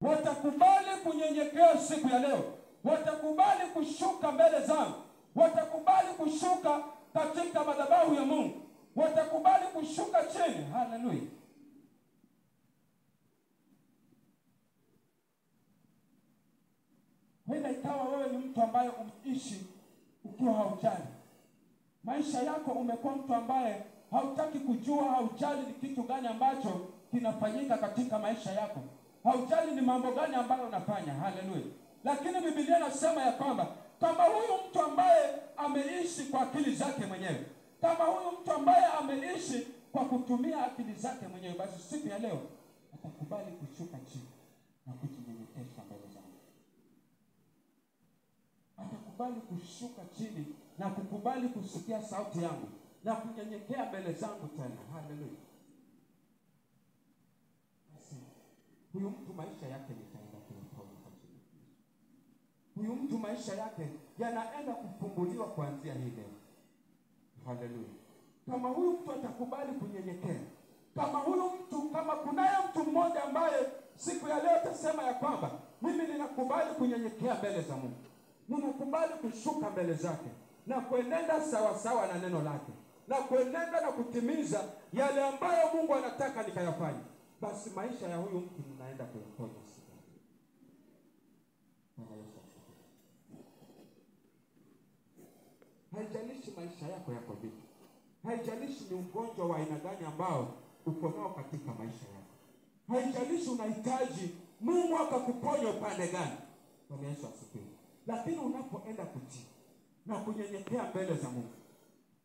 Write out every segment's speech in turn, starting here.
watakubali kunyenyekea siku ya leo, watakubali kushuka mbele zangu, watakubali kushuka katika madhabahu ya Mungu, watakubali kushuka chini. Haleluya. Henda ikawa wewe ni mtu ambaye umeishi ukiwa haujali. Maisha yako umekuwa mtu ambaye hautaki kujua, haujali ni kitu gani ambacho kinafanyika katika maisha yako. Haujali ni mambo gani ambayo unafanya. Haleluya. Lakini Biblia inasema ya kwamba kama huyu mtu ambaye ameishi kwa akili zake mwenyewe, kama huyu mtu ambaye ameishi kwa kutumia akili zake mwenyewe, basi siku ya leo atakubali kushuka chini na kujinyenyekesha mbele zangu. Atakubali kushuka chini na kukubali kusikia sauti yangu na kunyenyekea mbele zangu tena. Haleluya. Basi huyu mtu maisha yake yataenda kuponya kwa jina. Huyu mtu maisha yake yanaenda kufunguliwa kuanzia hii leo. Haleluya. Kama huyu mtu atakubali kunyenyekea, kama kunaye mtu mmoja ambaye siku ya leo atasema ya kwamba mimi ninakubali kunyenyekea mbele za Mungu, ninakubali kushuka mbele zake na kuenenda sawa sawa na neno lake, na kuenenda na kutimiza yale ambayo Mungu anataka nikayafanye, basi maisha ya huyu mtu ninaenda kuyaponya siku. Haijalishi maisha yako yako vipi, haijalishi ni ugonjwa wa aina gani ambao uko nao katika maisha yako, haijalishi unahitaji Mungu akakuponya upande gani. Bwana Yesu asifiwe. Lakini unapoenda kutii na kunyenyekea mbele za Mungu,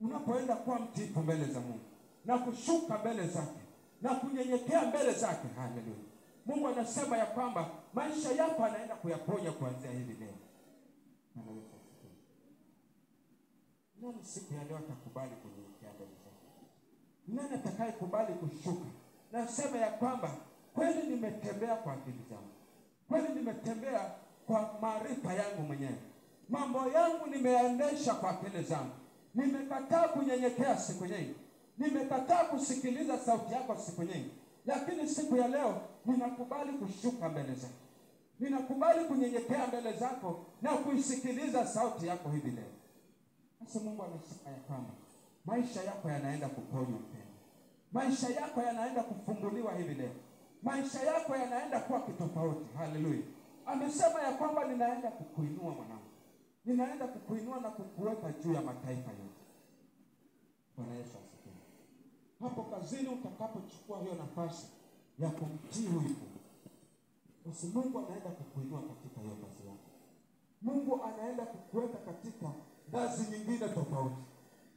unapoenda kuwa mtiifu mbele za Mungu na kushuka mbele zake na kunyenyekea mbele zake, haleluya, Mungu anasema ya kwamba maisha yako anaenda kuyaponya kuanzia hivi leo. Nani siku ya leo atakubali kunyenyekea mbele zake? Nani atakayekubali kushuka na asema ya kwamba kweli nimetembea kwa akili zangu, kweli nimetembea kwa maarifa yangu mwenyewe, mambo yangu nimeendesha kwa akili zangu, nimekataa kunyenyekea siku nyingi, nimekataa kusikiliza sauti yako siku nyingi, lakini siku ya leo ninakubali kushuka mbele zako, ninakubali kunyenyekea mbele zako na kuisikiliza sauti yako hivi leo. Sasa Mungu anasema ya kwamba maisha yako yanaenda kuponywa tena, maisha yako yanaenda kufunguliwa hivi leo, maisha yako yanaenda kuwa kitofauti. Haleluya. Amesema ya kwamba ninaenda kukuinua mwanangu, ninaenda kukuinua na kukuweka juu ya mataifa yote. Bwana Yesu asifiwe. Hapo kazini utakapochukua hiyo nafasi ya kumtii huyu Mungu, basi Mungu anaenda kukuinua katika hiyo kazi yako. Mungu anaenda kukuweka katika ngazi nyingine tofauti.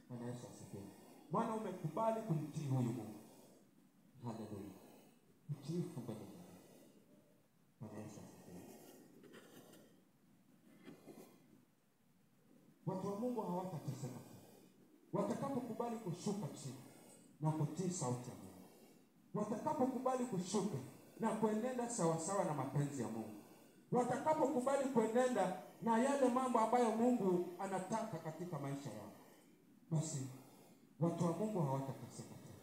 Bwana Yesu asifiwe. Maana umekubali kumtii huyu Mungu. Haleluya. Mtiifu mbele zake. Bwana Yesu asifiwe. Watu wa Mungu hawatateseka watakapokubali kushuka chini na kutii sauti ya Mungu, watakapokubali kushuka na kuenenda sawa sawa na mapenzi ya Mungu, watakapokubali kuenenda na yale mambo ambayo Mungu anataka katika maisha yao, basi watu wa Mungu hawatateseka tena.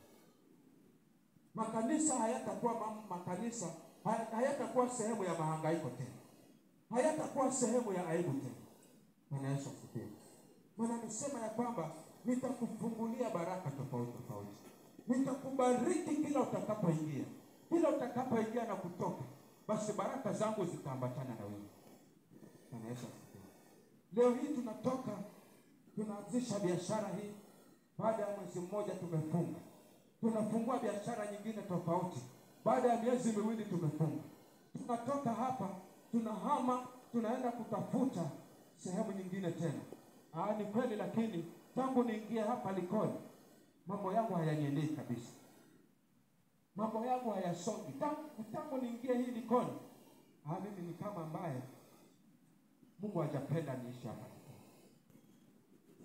Makanisa hayatakuwa sehemu ya mahangaiko tena, hayatakuwa sehemu ya aibu tena. Bwana Yesu asifiwe. Maana amesema ya kwamba nitakufungulia baraka tofauti tofauti, nitakubariki kila utakapoingia, kila utakapoingia na kutoka, basi baraka zangu zitaambatana na wewe. Bwana Yesu asifiwe. Leo hii tunatoka, tunaanzisha biashara hii, baada ya mwezi mmoja tumefunga, tunafungua biashara nyingine tofauti, baada ya miezi miwili tumefunga. Tunatoka hapa, tunahama, tunaenda kutafuta sehemu nyingine tena. Ni kweli, lakini tangu niingie hapa Likoni, mambo yangu hayaniendei kabisa, mambo yangu hayasongi. Tangu niingie hii Likoni, mimi ni kama ambaye Mungu hajapenda niishi hapa.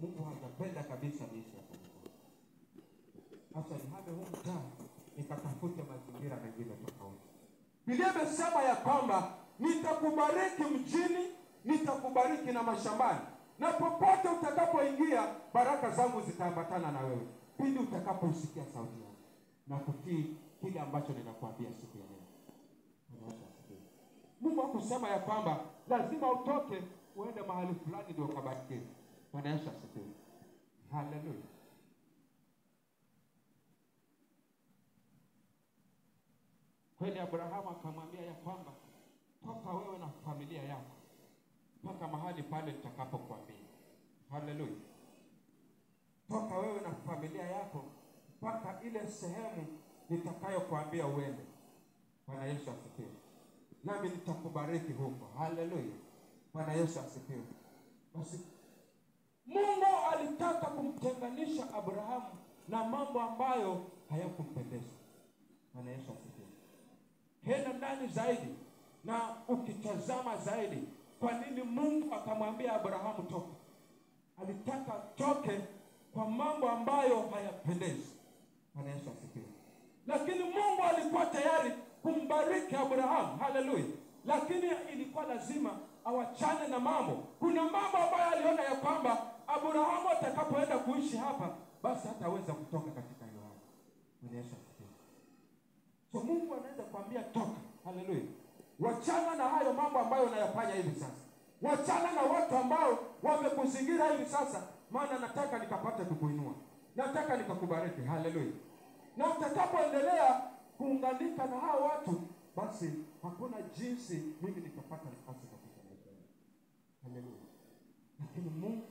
Mungu hajapenda kabisa niishi hapa. Acha nihame huu mtaa nikatafute mazingira mengine tofauti. Biblia imesema ya kwamba nitakubariki mjini, nitakubariki na mashambani, na popote utakapoingia baraka zangu zitaambatana na wewe, pindi utakapoisikia sauti yangu na kutii kile ambacho ninakuambia siku ya leo. kusema ya kwamba lazima utoke uende mahali fulani ndio ukabarikiwe. Bwana Yesu asifiwe. Haleluya. Kweli Abrahamu akamwambia ya kwamba toka wewe na familia yako mpaka mahali pale nitakapokuambia. Haleluya. Toka wewe na familia yako mpaka ile sehemu nitakayokuambia uende. Bwana Yesu asifiwe. Nami nitakubariki huko. Haleluya. Bwana Yesu asifiwe. Basi Mungu alitaka kumtenganisha Abrahamu na mambo ambayo hayakumpendeza. Bwana Yesu asifiwe. Hena ndani zaidi na ukitazama zaidi, kwa nini Mungu akamwambia Abrahamu toka? Alitaka toke kwa mambo ambayo hayapendezi. Bwana Yesu asifiwe. Lakini Mungu alikuwa tayari kumbariki Abrahamu. Haleluya. Lakini ilikuwa lazima awachane na mambo. Kuna mambo ambayo aliona ya kwamba Abrahamu atakapoenda kuishi hapa, basi hataweza kutoka katika hiyo hali. Bwana Yesu asifiwe. So Mungu anaweza kuambia toka. Haleluya. Wachana na hayo mambo ambayo unayafanya hivi sasa. Wachana na watu ambao wamekuzingira hivi sasa, maana nataka nikapate kukuinua. Nataka nikakubariki. Haleluya. Na utakapoendelea kuunganika na hao watu, basi hakuna jinsi mimi nikapata nafasi katika maisha yangu. Haleluya. Lakini Mungu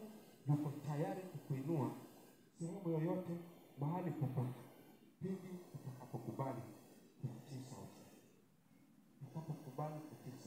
yuko tayari kukuinua sehemu yoyote, mahali popote, pindi utakapokubali kutii sauti. Utakapokubali kutii